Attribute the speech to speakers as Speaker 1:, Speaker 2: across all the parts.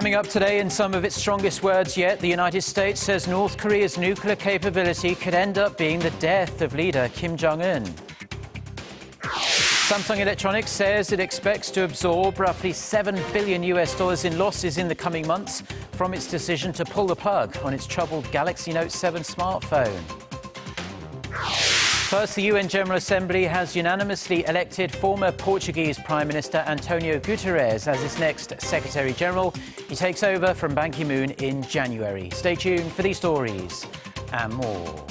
Speaker 1: Coming up today, in some of its strongest words yet, the United States says North Korea's nuclear capability could end up being the death of leader Kim Jong-un. Samsung Electronics says it expects to absorb roughly $7 billion in losses in the coming months from its decision to pull the plug on its troubled Galaxy Note 7 smartphone. First, the UN General Assembly has unanimously elected former Portuguese Prime Minister Antonio Guterres as its next Secretary-General. He takes over from Ban Ki-moon in January. Stay tuned for these stories and more.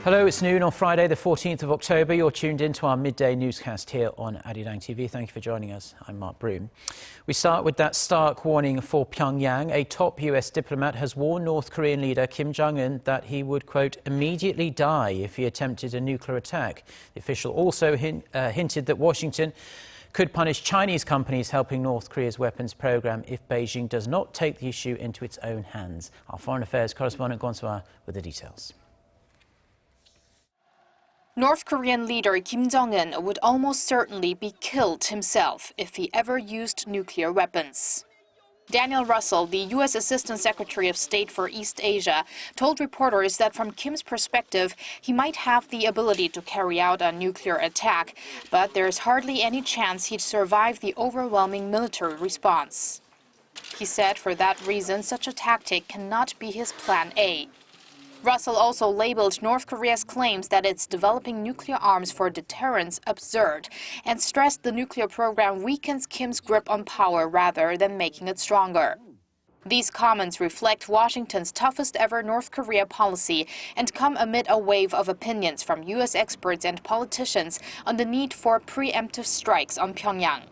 Speaker 1: Hello, it's noon on Friday, the 14th of October. You're tuned in to our midday newscast here on Arirang TV. Thank you for joining us. I'm Mark Broom. We start with that stark warning for Pyongyang. A top US diplomat has warned North Korean leader Kim Jong-un that he would, quote, immediately die if he attempted a nuclear attack. The official also hinted that Washington could punish Chinese companies helping North Korea's weapons program if Beijing does not take the issue into its own hands. Our foreign affairs correspondent Gwon-soa with the details.
Speaker 2: North Korean leader Kim Jong-un would almost certainly be killed himself if he ever used nuclear weapons. Daniel Russell, the U.S. Assistant Secretary of State for East Asia, told reporters that from Kim's perspective, he might have the ability to carry out a nuclear attack, but there's hardly any chance he'd survive the overwhelming military response. He said for that reason, such a tactic cannot be his plan A. Russell also labeled North Korea's claims that it's developing nuclear arms for deterrence absurd and stressed the nuclear program weakens Kim's grip on power rather than making it stronger. These comments reflect Washington's toughest ever North Korea policy and come amid a wave of opinions from U.S. experts and politicians on the need for preemptive strikes on Pyongyang.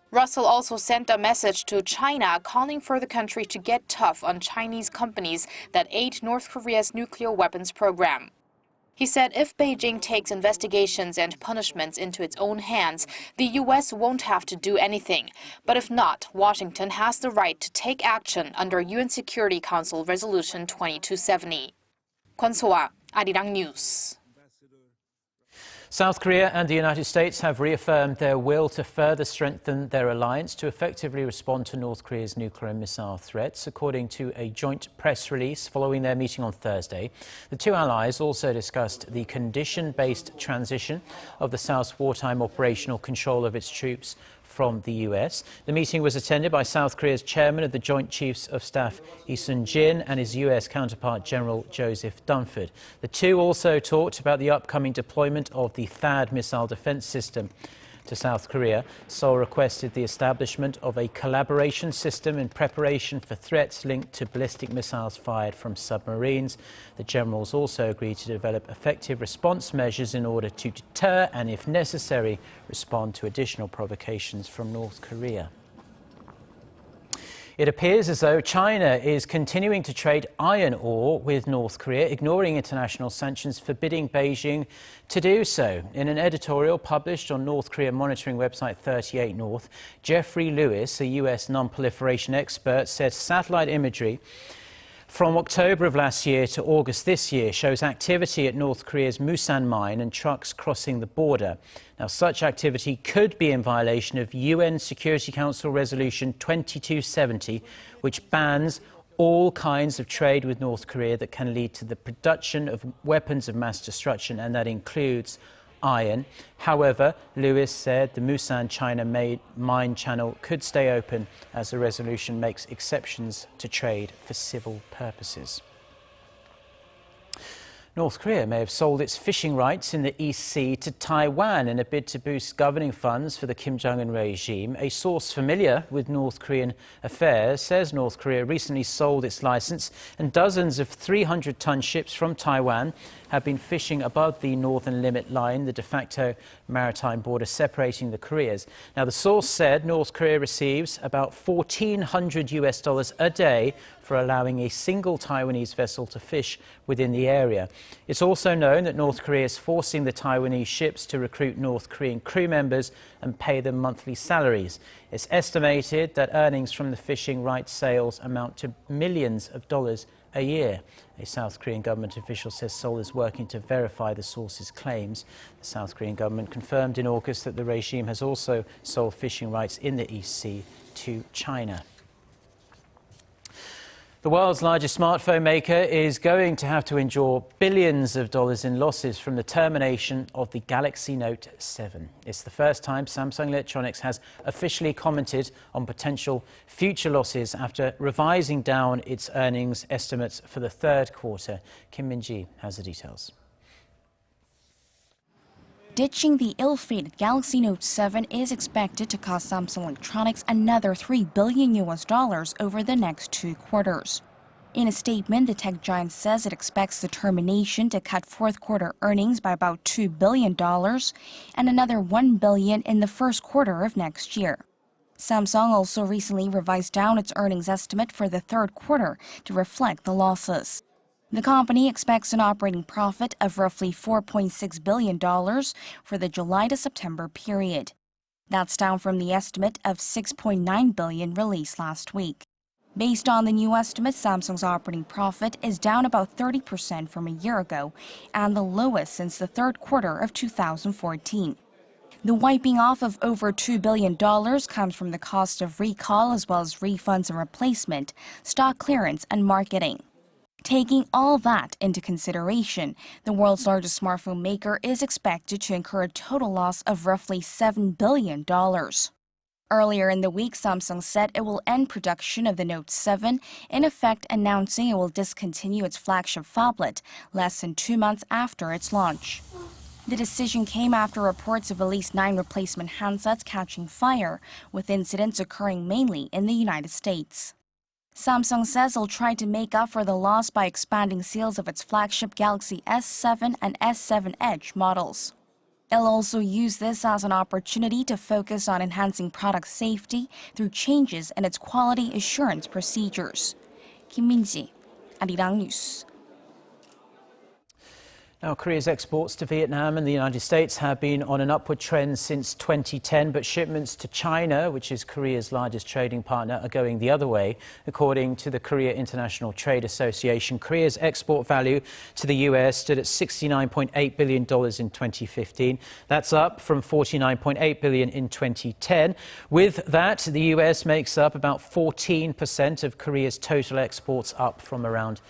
Speaker 2: Russell also sent a message to China calling for the country to get tough on Chinese companies that aid North Korea's nuclear weapons program. He said if Beijing takes investigations and punishments into its own hands, the U.S. won't have to do anything. But if not, Washington has the right to take action under UN Security Council Resolution 2270. Gwon-soa, Arirang News.
Speaker 1: South Korea and the United States have reaffirmed their will to further strengthen their alliance to effectively respond to North Korea's nuclear and missile threats, according to a joint press release following their meeting on Thursday. The two allies also discussed the condition-based transition of the South's wartime operational control of its troops from the U.S. The meeting was attended by South Korea's chairman of the Joint Chiefs of Staff, Lee Sun-jin, and his U.S. counterpart, General Joseph Dunford. The two also talked about the upcoming deployment of the THAAD missile defense system to South Korea. Seoul requested the establishment of a collaboration system in preparation for threats linked to ballistic missiles fired from submarines. The generals also agreed to develop effective response measures in order to deter and, if necessary, respond to additional provocations from North Korea. It appears as though China is continuing to trade iron ore with North Korea, ignoring international sanctions forbidding Beijing to do so. In an editorial published on North Korea monitoring website 38 North, Jeffrey Lewis, a U.S. non-proliferation expert, said satellite imagery from October of last year to August this year shows activity at North Korea's Musan mine and trucks crossing the border. Now, such activity could be in violation of UN Security Council Resolution 2270, which bans all kinds of trade with North Korea that can lead to the production of weapons of mass destruction, and that includes iron. However, Lewis said the Musan China-made mine channel could stay open as the resolution makes exceptions to trade for civil purposes. North Korea may have sold its fishing rights in the East Sea to Taiwan in a bid to boost governing funds for the Kim Jong-un regime. A source familiar with North Korean affairs says North Korea recently sold its license, and dozens of 300-ton ships from Taiwan have been fishing above the northern limit line, the de facto maritime border separating the Koreas. Now, the source said North Korea receives about $1,400 a day for allowing a single Taiwanese vessel to fish within the area. It's also known that North Korea is forcing the Taiwanese ships to recruit North Korean crew members and pay them monthly salaries. It's estimated that earnings from the fishing rights sales amount to millions of dollars a year. A South Korean government official says Seoul is working to verify the source's claims. The South Korean government confirmed in August that the regime has also sold fishing rights in the East Sea to China. The world's largest smartphone maker is going to have to endure billions of dollars in losses from the termination of the Galaxy Note 7. It's the first time Samsung Electronics has officially commented on potential future losses after revising down its earnings estimates for the third quarter. Kim Min-ji has the details.
Speaker 3: Ditching the ill-fated Galaxy Note 7 is expected to cost Samsung Electronics another $3 billion over the next 2 quarters. In a statement, the tech giant says it expects the termination to cut fourth-quarter earnings by about $2 billion and another $1 billion in the first quarter of next year. Samsung also recently revised down its earnings estimate for the third quarter to reflect the losses. The company expects an operating profit of roughly $4.6 billion for the July to September period. That's down from the estimate of $6.9 billion released last week. Based on the new estimate, Samsung's operating profit is down about 30% from a year ago and the lowest since the third quarter of 2014. The wiping off of over $2 billion comes from the cost of recall as well as refunds and replacement, stock clearance and marketing. Taking all that into consideration, the world's largest smartphone maker is expected to incur a total loss of roughly $7 billion. Earlier in the week, Samsung said it will end production of the Note 7, in effect announcing it will discontinue its flagship phablet less than 2 months after its launch. The decision came after reports of at least 9 replacement handsets catching fire, with incidents occurring mainly in the United States. Samsung says it'll try to make up for the loss by expanding sales of its flagship Galaxy S7 and S7 Edge models. It'll also use this as an opportunity to focus on enhancing product safety through changes in its quality assurance procedures. Kim Min-ji, Arirang News.
Speaker 1: Now, Korea's exports to Vietnam and the United States have been on an upward trend since 2010, but shipments to China, which is Korea's largest trading partner, are going the other way. According to the Korea International Trade Association, Korea's export value to the US stood at $69.8 billion in 2015. That's up from $49.8 billion in 2010. With that, the US makes up about 14% of Korea's total exports, up from around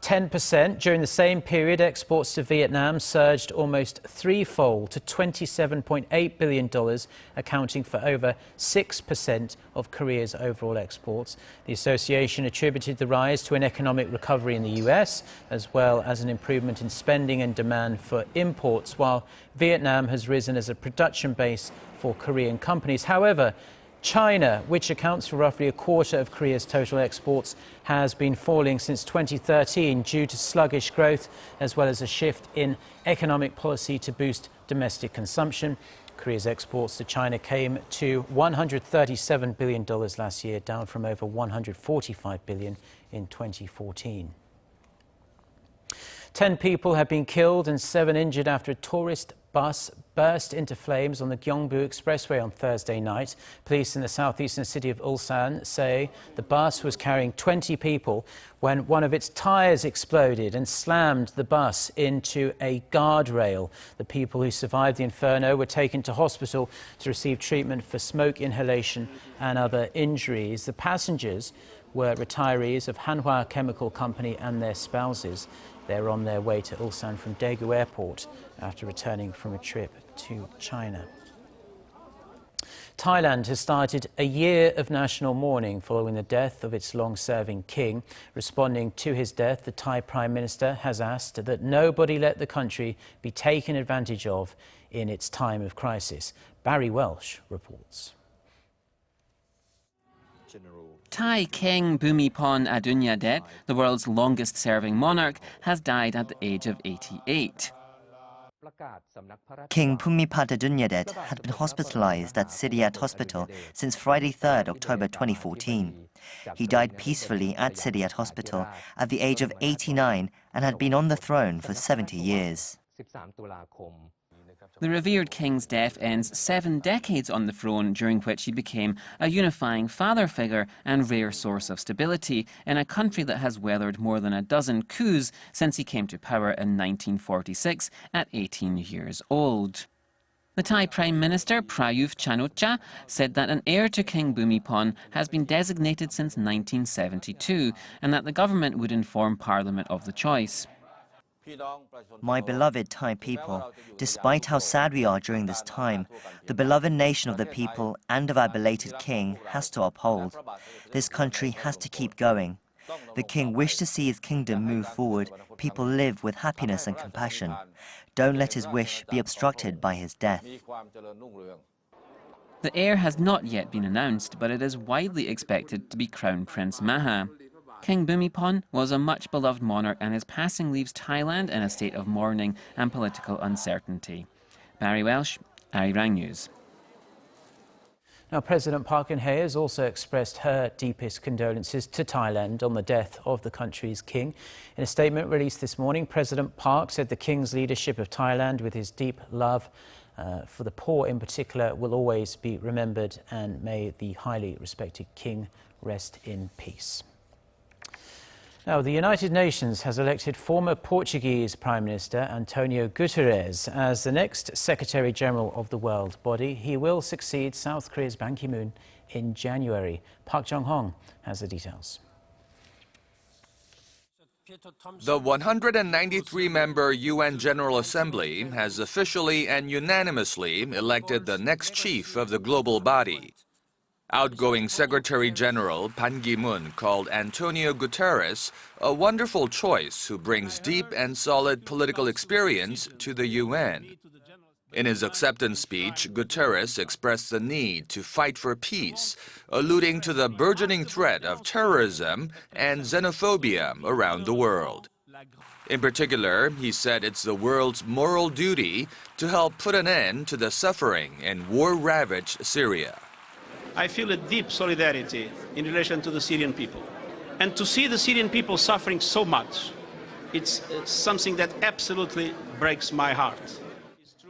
Speaker 1: 10%. During the same period, exports to Vietnam surged almost threefold to $27.8 billion, accounting for over 6% of Korea's overall exports. The association attributed the rise to an economic recovery in the US, as well as an improvement in spending and demand for imports, while Vietnam has risen as a production base for Korean companies. However, China, which accounts for roughly a quarter of Korea's total exports, has been falling since 2013 due to sluggish growth, as well as a shift in economic policy to boost domestic consumption. Korea's exports to China came to $137 billion last year, down from over $145 billion in 2014. 10 people have been killed and 7 injured after a tourist bus burst into flames on the Gyeongbu Expressway on Thursday night. Police in the southeastern city of Ulsan say the bus was carrying 20 people when one of its tires exploded and slammed the bus into a guardrail. The people who survived the inferno were taken to hospital to receive treatment for smoke inhalation and other injuries. The passengers were retirees of Hanwha Chemical Company and their spouses. They're on their way to Ulsan from Daegu Airport after returning from a trip to China. Thailand has started a year of national mourning following the death of its long-serving king. Responding to his death, the Thai Prime Minister has asked that nobody let the country be taken advantage of in its time of crisis. Barry Welsh reports.
Speaker 4: Thai King Pumiporn Adulyadej, the world's longest-serving monarch, has died at the age of 88.
Speaker 5: King Pumiporn Adulyadej had been hospitalized at Sidiat Hospital since Friday 3rd October 2014. He died peacefully at Sidiat Hospital at the age of 89 and had been on the throne for 70 years.
Speaker 4: The revered king's death ends 7 decades on the throne, during which he became a unifying father figure and rare source of stability in a country that has weathered more than a dozen coups since he came to power in 1946 at 18 years old. The Thai Prime Minister, Prayuth Chan-o-cha, said that an heir to King Bhumibol has been designated since 1972 and that the government would inform Parliament of the choice.
Speaker 5: My beloved Thai people, despite how sad we are during this time, the beloved nation of the people and of our belated king has to uphold. This country has to keep going. The king wished to see his kingdom move forward, people live with happiness and compassion. Don't let his wish be obstructed by his death.
Speaker 4: The heir has not yet been announced, but it is widely expected to be Crown Prince Maha. King Bhumibol was a much-beloved monarch, and his passing leaves Thailand in a state of mourning and political uncertainty. Barry Welsh, Arirang News.
Speaker 1: Now, President Park Geun-hye has also expressed her deepest condolences to Thailand on the death of the country's king. In a statement released this morning, President Park said the king's leadership of Thailand, with his deep love for the poor in particular, will always be remembered, and may the highly respected king rest in peace. Now, the United Nations has elected former Portuguese Prime Minister Antonio Guterres as the next Secretary-General of the world body. He will succeed South Korea's Ban Ki-moon in January. Park Jong-hong has the details.
Speaker 6: The 193-member UN General Assembly has officially and unanimously elected the next chief of the global body. Outgoing Secretary-General Ban Ki-moon called Antonio Guterres a wonderful choice who brings deep and solid political experience to the UN. In his acceptance speech, Guterres expressed the need to fight for peace, alluding to the burgeoning threat of terrorism and xenophobia around the world. In particular, he said it's the world's moral duty to help put an end to the suffering in war-ravaged Syria.
Speaker 7: I feel a deep solidarity in relation to the Syrian people. And to see the Syrian people suffering so much, it's something that absolutely breaks my heart.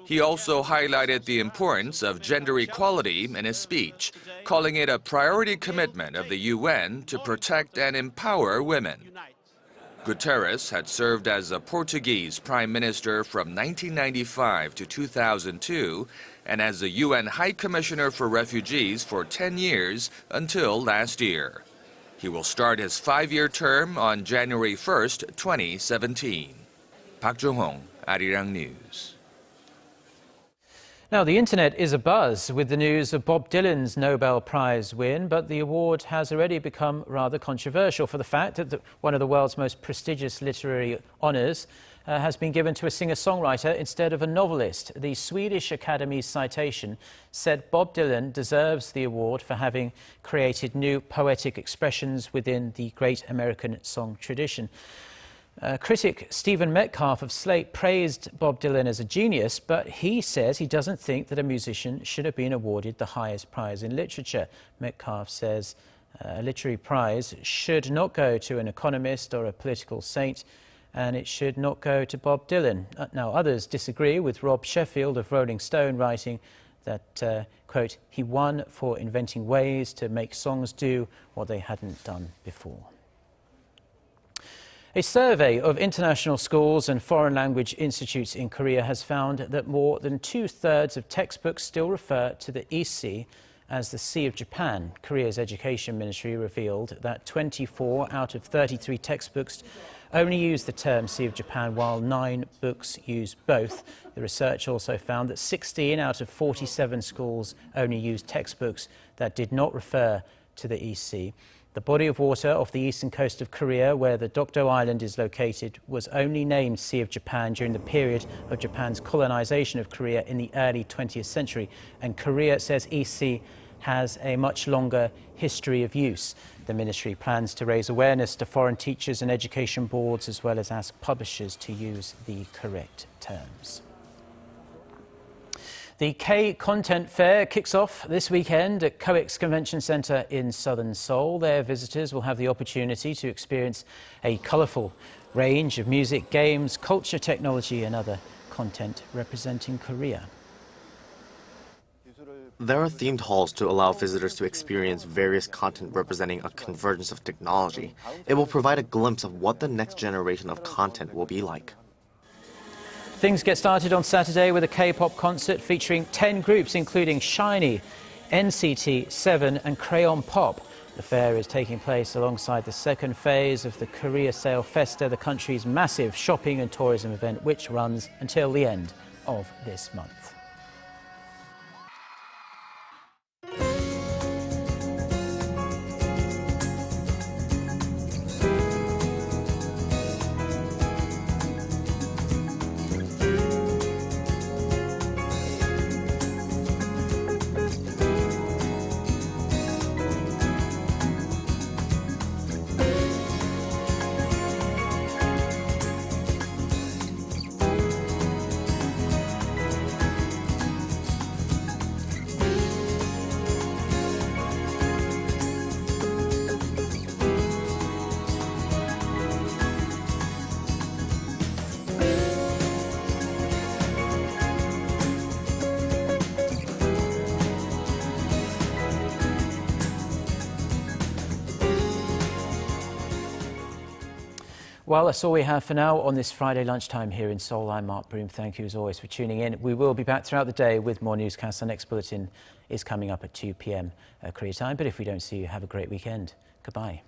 Speaker 6: He also highlighted the importance of gender equality in his speech, calling it a priority commitment of the UN to protect and empower women. Guterres had served as a Portuguese Prime Minister from 1995 to 2002 and as the UN High Commissioner for Refugees for 10 years until last year. He will start his 5-year term on January 1st, 2017. Park Jong-hong, Arirang News.
Speaker 1: Now, the internet is abuzz with the news of Bob Dylan's Nobel Prize win, but the award has already become rather controversial for the fact that one of the world's most prestigious literary honours has been given to a singer-songwriter instead of a novelist. The Swedish Academy's citation said Bob Dylan deserves the award for having created new poetic expressions within the great American song tradition. Critic Stephen Metcalf of Slate praised Bob Dylan as a genius, but he says he doesn't think that a musician should have been awarded the highest prize in literature. Metcalf says a literary prize should not go to an economist or a political saint, and it should not go to Bob Dylan. Now, others disagree, with Rob Sheffield of Rolling Stone writing that, quote, he won for inventing ways to make songs do what they hadn't done before. A survey of international schools and foreign language institutes in Korea has found that more than 2/3 of textbooks still refer to the East Sea as the Sea of Japan. Korea's Education Ministry revealed that 24 out of 33 textbooks only use the term Sea of Japan, while 9 books use both. The research also found that 16 out of 47 schools only used textbooks that did not refer to the East Sea. The body of water off the eastern coast of Korea, where the Dokdo Island is located, was only named Sea of Japan during the period of Japan's colonization of Korea in the early 20th century. And Korea says East Sea has a much longer history of use. The ministry plans to raise awareness to foreign teachers and education boards, as well as ask publishers to use the correct terms. The K Content Fair kicks off this weekend at COEX Convention Centre in southern Seoul. There, visitors will have the opportunity to experience a colourful range of music, games, culture, technology and other content representing Korea.
Speaker 8: There are themed halls to allow visitors to experience various content representing a convergence of technology. It will provide a glimpse of what the next generation of content will be like.
Speaker 1: Things get started on Saturday with a K-pop concert featuring 10 groups, including SHINee, NCT, 7 and Crayon Pop. The fair is taking place alongside the second phase of the Korea Sale Festa, the country's massive shopping and tourism event, which runs until the end of this month. Well, that's all we have for now on this Friday lunchtime here in Seoul. I'm Mark Broom. Thank you as always for tuning in. We will be back throughout the day with more newscasts. Our next bulletin is coming up at 2 p.m. Korea time. But if we don't see you, have a great weekend. Goodbye.